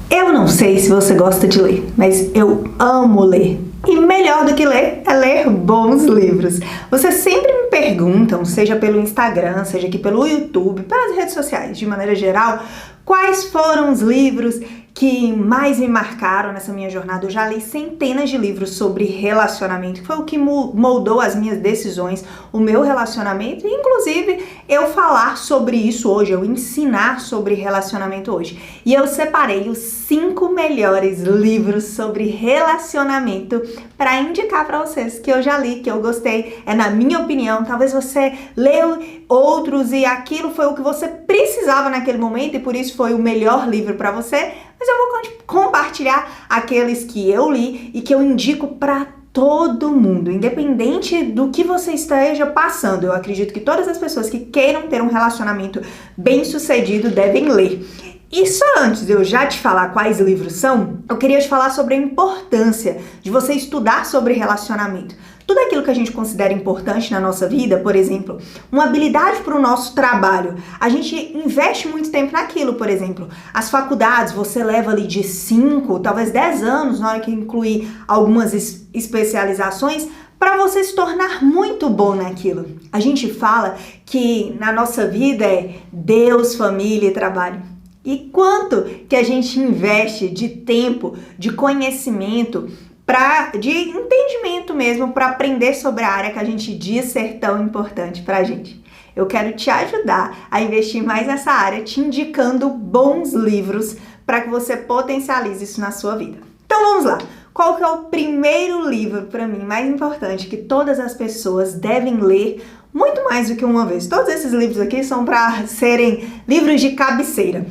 Eu não sei se você gosta de ler, mas eu amo ler. E melhor do que ler é ler bons livros. Vocês sempre me perguntam, seja pelo Instagram, seja aqui pelo YouTube, pelas redes sociais, de maneira geral, quais foram os livros que mais me marcaram nessa minha jornada. Eu já li centenas de livros sobre relacionamento, que foi o que moldou as minhas decisões, o meu relacionamento, e inclusive eu falar sobre isso hoje, eu ensinar sobre relacionamento hoje. E eu separei os 5 melhores livros sobre relacionamento para indicar para vocês, que eu já li, que eu gostei, é na minha opinião. Talvez você leu outros e aquilo foi o que você precisava naquele momento e por isso foi o melhor livro para você, mas eu vou compartilhar aqueles que eu li e que eu indico para todo mundo, independente do que você esteja passando. Eu acredito que todas as pessoas que queiram ter um relacionamento bem-sucedido devem ler. E só antes de eu já te falar quais livros são, eu queria te falar sobre a importância de você estudar sobre relacionamento. Tudo aquilo que a gente considera importante na nossa vida, por exemplo, uma habilidade para o nosso trabalho, a gente investe muito tempo naquilo, por exemplo. As faculdades, você leva ali de 5, talvez 10 anos, na hora que incluir algumas especializações, para você se tornar muito bom naquilo. A gente fala que na nossa vida é Deus, família e trabalho. E quanto que a gente investe de tempo, de conhecimento, de entendimento mesmo, para aprender sobre a área que a gente diz ser tão importante para a gente. Eu quero te ajudar a investir mais nessa área, te indicando bons livros para que você potencialize isso na sua vida. Então vamos lá! Qual que é o primeiro livro para mim mais importante que todas as pessoas devem ler muito mais do que uma vez? Todos esses livros aqui são para serem livros de cabeceira.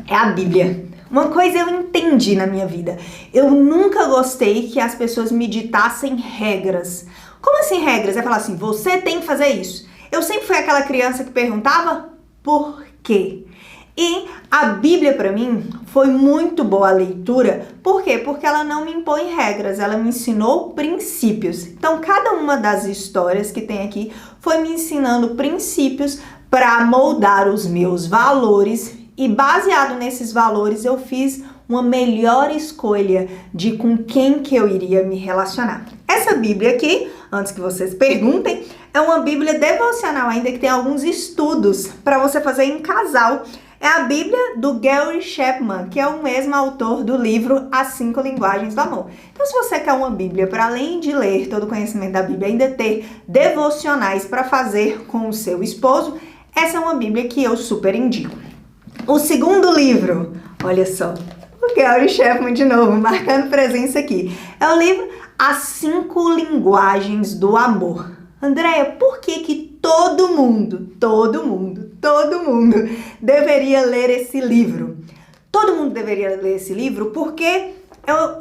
É a Bíblia. Uma coisa eu entendi na minha vida. Eu nunca gostei que as pessoas me ditassem regras. Como assim regras? É falar assim, você tem que fazer isso. Eu sempre fui aquela criança que perguntava por quê? E a Bíblia para mim foi muito boa a leitura. Por quê? Porque ela não me impõe regras, ela me ensinou princípios. Então cada uma das histórias que tem aqui foi me ensinando princípios para moldar os meus valores. E baseado nesses valores, eu fiz uma melhor escolha de com quem que eu iria me relacionar. Essa Bíblia aqui, antes que vocês perguntem, é uma Bíblia devocional ainda que tem alguns estudos para você fazer em casal. É a Bíblia do Gary Chapman, que é o mesmo autor do livro As 5 Linguagens do Amor. Então, se você quer uma Bíblia para além de ler todo o conhecimento da Bíblia, ainda ter devocionais para fazer com o seu esposo, essa é uma Bíblia que eu super indico. O segundo livro, olha só, o Gary Chapman de novo, marcando presença aqui. É o livro As 5 Linguagens do Amor. Andréia, por que todo mundo deveria ler esse livro? Todo mundo deveria ler esse livro porque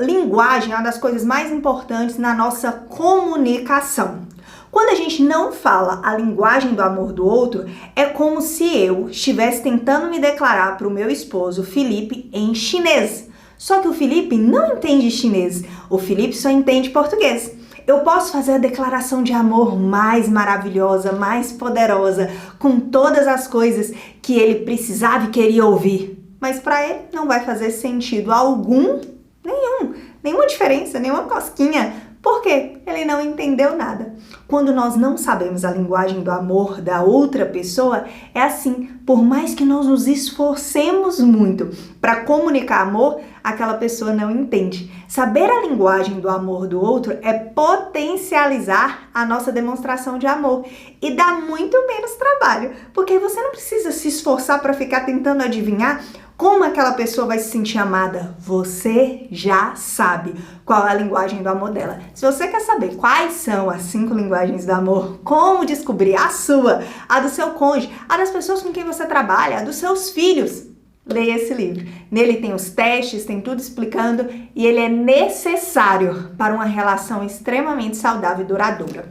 linguagem é uma das coisas mais importantes na nossa comunicação. Quando a gente não fala a linguagem do amor do outro, é como se eu estivesse tentando me declarar para o meu esposo, Felipe, em chinês. Só que o Felipe não entende chinês, o Felipe só entende português. Eu posso fazer a declaração de amor mais maravilhosa, mais poderosa, com todas as coisas que ele precisava e queria ouvir. Mas para ele não vai fazer sentido algum, nenhuma diferença, nenhuma cosquinha. Por quê? Ele não entendeu nada. Quando nós não sabemos a linguagem do amor da outra pessoa, é assim, por mais que nós nos esforcemos muito para comunicar amor, aquela pessoa não entende. Saber a linguagem do amor do outro é potencializar a nossa demonstração de amor e dá muito menos trabalho, porque você não precisa se esforçar para ficar tentando adivinhar como aquela pessoa vai se sentir amada. Você já sabe qual é a linguagem do amor dela. Se você quer saber quais são as 5 linguagens do amor, como descobrir a sua, a do seu cônjuge, a das pessoas com quem você trabalha, a dos seus filhos, leia esse livro. Nele tem os testes, tem tudo explicando e ele é necessário para uma relação extremamente saudável e duradoura.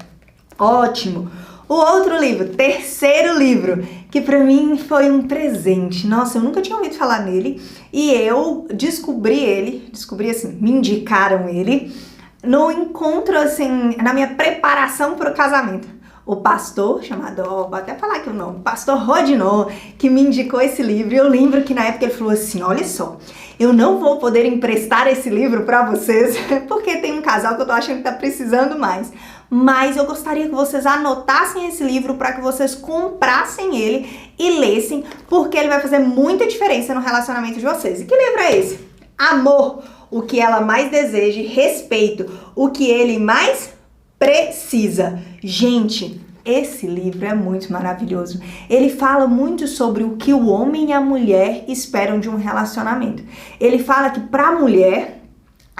Ótimo! O outro livro, terceiro livro, que pra mim foi um presente. Nossa, eu nunca tinha ouvido falar nele e eu descobri assim, me indicaram ele no encontro, assim, na minha preparação para o casamento. O pastor chamado, vou até falar aqui o nome, pastor Rodinô, que me indicou esse livro. E eu lembro que na época ele falou assim, olha só, Eu não vou poder emprestar esse livro para vocês, porque tem um casal que eu tô achando que tá precisando mais. Mas eu gostaria que vocês anotassem esse livro para que vocês comprassem ele e lessem, porque ele vai fazer muita diferença no relacionamento de vocês. E que livro é esse? Amor, o que ela mais deseja, respeito, o que ele mais precisa. Gente, esse livro é muito maravilhoso. Ele fala muito sobre o que o homem e a mulher esperam de um relacionamento. Ele fala que para a mulher,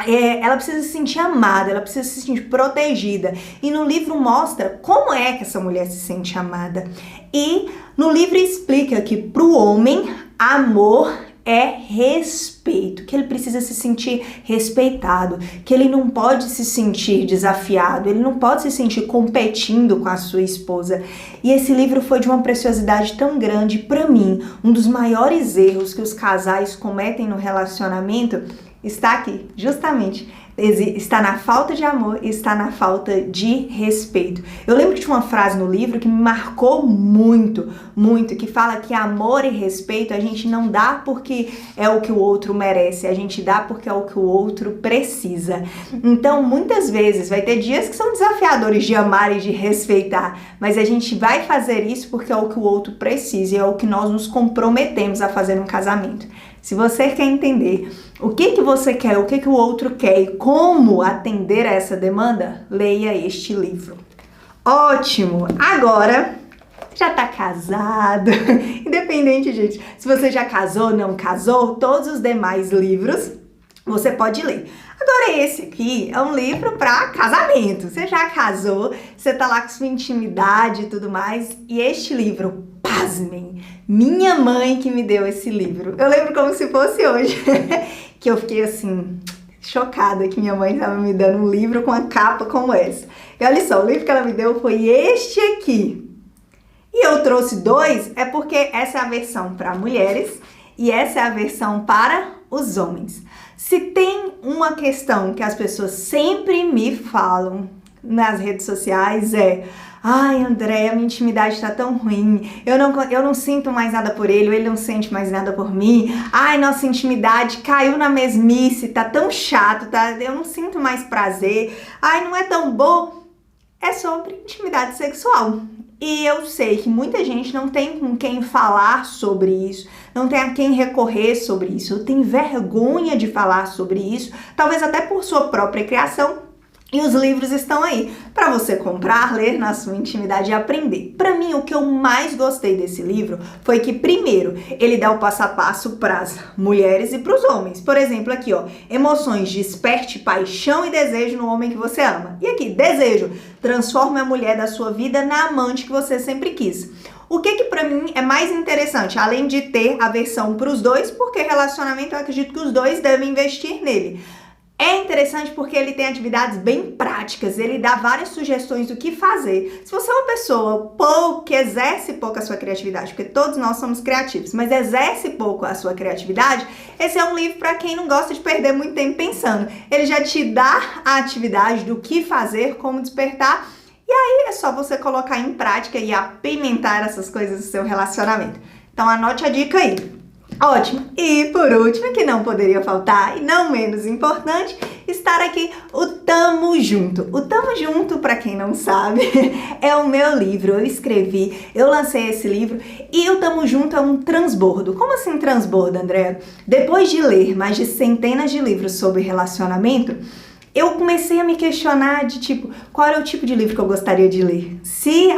ela precisa se sentir amada, ela precisa se sentir protegida. E no livro mostra como é que essa mulher se sente amada. E no livro explica que para o homem, amor é respeito, que ele precisa se sentir respeitado, que ele não pode se sentir desafiado, ele não pode se sentir competindo com a sua esposa. E esse livro foi de uma preciosidade tão grande para mim. Um dos maiores erros que os casais cometem no relacionamento está aqui, justamente. Está na falta de amor e está na falta de respeito. Eu lembro que tinha uma frase no livro que me marcou muito, muito, que fala que amor e respeito a gente não dá porque é o que o outro merece, a gente dá porque é o que o outro precisa. Então, muitas vezes, vai ter dias que são desafiadores de amar e de respeitar, mas a gente vai fazer isso porque é o que o outro precisa e é o que nós nos comprometemos a fazer no casamento. Se você quer entender o que você quer, o que o outro quer e como atender a essa demanda, leia este livro. Ótimo! Agora, já tá casado? Independente, gente, se você já casou ou não casou, todos os demais livros você pode ler. Agora esse aqui é um livro para casamento. Você já casou, você tá lá com sua intimidade e tudo mais, e este livro, pasmem, minha mãe que me deu esse livro. Eu lembro como se fosse hoje, que eu fiquei assim, chocada que minha mãe estava me dando um livro com uma capa como essa. E olha só, o livro que ela me deu foi este aqui. E eu trouxe dois, é porque essa é a versão para mulheres e essa é a versão para os homens. Se tem uma questão que as pessoas sempre me falam nas redes sociais ai, André, a minha intimidade tá tão ruim, eu não sinto mais nada por ele não sente mais nada por mim, ai, nossa intimidade caiu na mesmice, tá tão chato, eu não sinto mais prazer, ai, não é tão bom. É sobre intimidade sexual. E eu sei que muita gente não tem com quem falar sobre isso, não tem a quem recorrer sobre isso, eu tenho vergonha de falar sobre isso, talvez até por sua própria criação. E os livros estão aí para você comprar, ler na sua intimidade e aprender. Para mim, o que eu mais gostei desse livro foi que, primeiro, ele dá o passo a passo para as mulheres e para os homens. Por exemplo, aqui, ó, emoções, desperte paixão e desejo no homem que você ama. E aqui, desejo, transforme a mulher da sua vida na amante que você sempre quis. O que para mim é mais interessante, além de ter a versão para os dois, porque relacionamento eu acredito que os dois devem investir nele. É interessante porque ele tem atividades bem práticas, ele dá várias sugestões do que fazer. Se você é uma pessoa que exerce pouco a sua criatividade, porque todos nós somos criativos, mas exerce pouco a sua criatividade, esse é um livro para quem não gosta de perder muito tempo pensando. Ele já te dá a atividade do que fazer, como despertar, e aí é só você colocar em prática e apimentar essas coisas no seu relacionamento. Então anote a dica aí. Ótimo! E por último, que não poderia faltar, e não menos importante, estar aqui o Tamo Junto. O Tamo Junto, para quem não sabe, é o meu livro. Eu escrevi, eu lancei esse livro e o Tamo Junto é um transbordo. Como assim transbordo, André? Depois de ler mais de centenas de livros sobre relacionamento, eu comecei a me questionar de tipo, qual era o tipo de livro que eu gostaria de ler? Se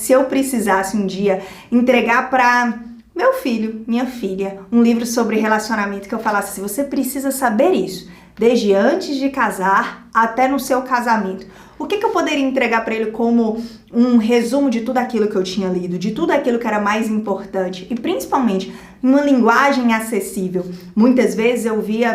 eu precisasse um dia entregar para meu filho, minha filha, um livro sobre relacionamento que eu falasse assim, você precisa saber isso, desde antes de casar até no seu casamento. O que eu poderia entregar para ele como um resumo de tudo aquilo que eu tinha lido, de tudo aquilo que era mais importante e principalmente uma linguagem acessível. Muitas vezes eu li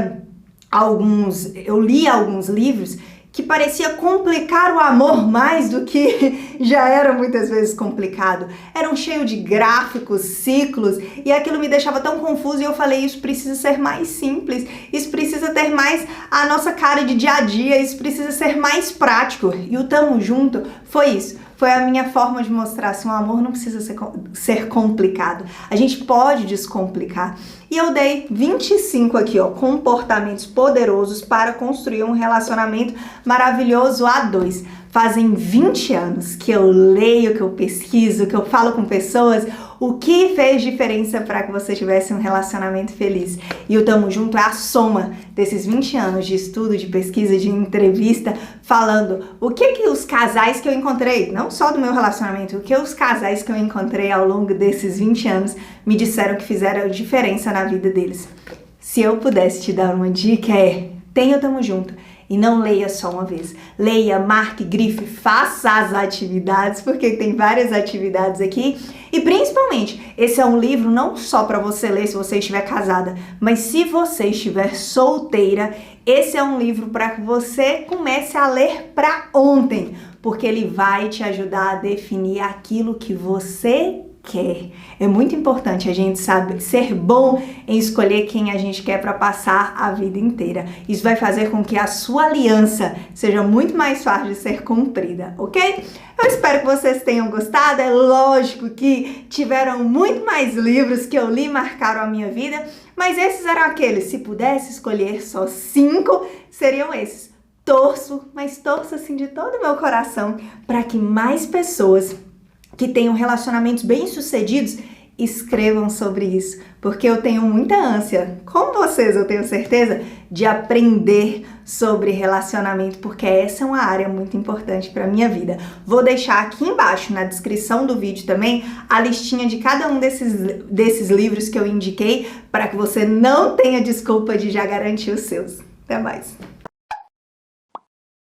alguns livros que parecia complicar o amor mais do que já era muitas vezes complicado. Eram cheios de gráficos, ciclos, e aquilo me deixava tão confuso e eu falei, isso precisa ser mais simples, isso precisa ter mais a nossa cara de dia a dia, isso precisa ser mais prático. E o Tamo Junto foi isso. foi a minha forma de mostrar assim, o amor não precisa ser complicado. A gente pode descomplicar. E eu dei 25 aqui, ó, comportamentos poderosos para construir um relacionamento maravilhoso a dois. Fazem 20 anos que eu leio, que eu pesquiso, que eu falo com pessoas o que fez diferença para que você tivesse um relacionamento feliz. E o Tamo Junto é a soma desses 20 anos de estudo, de pesquisa, de entrevista, falando o que os casais que eu encontrei, não só do meu relacionamento, o que os casais que eu encontrei ao longo desses 20 anos me disseram que fizeram diferença na vida deles. Se eu pudesse te dar uma dica tenha o Tamo Junto. E não leia só uma vez. Leia, marque, grife, faça as atividades, porque tem várias atividades aqui. E principalmente, esse é um livro não só para você ler se você estiver casada, mas se você estiver solteira, esse é um livro para que você comece a ler para ontem, porque ele vai te ajudar a definir aquilo que você quer. É muito importante a gente saber ser bom em escolher quem a gente quer para passar a vida inteira. Isso vai fazer com que a sua aliança seja muito mais fácil de ser cumprida, ok? Eu espero que vocês tenham gostado. É lógico que tiveram muito mais livros que eu li e marcaram a minha vida, mas esses eram aqueles. Se pudesse escolher só 5, seriam esses. Torço, mas torço assim de todo o meu coração para que mais pessoas que tenham relacionamentos bem-sucedidos, escrevam sobre isso, porque eu tenho muita ânsia, como vocês, eu tenho certeza, de aprender sobre relacionamento, porque essa é uma área muito importante para minha vida. Vou deixar aqui embaixo, na descrição do vídeo também, a listinha de cada um desses livros que eu indiquei, para que você não tenha desculpa de já garantir os seus. Até mais!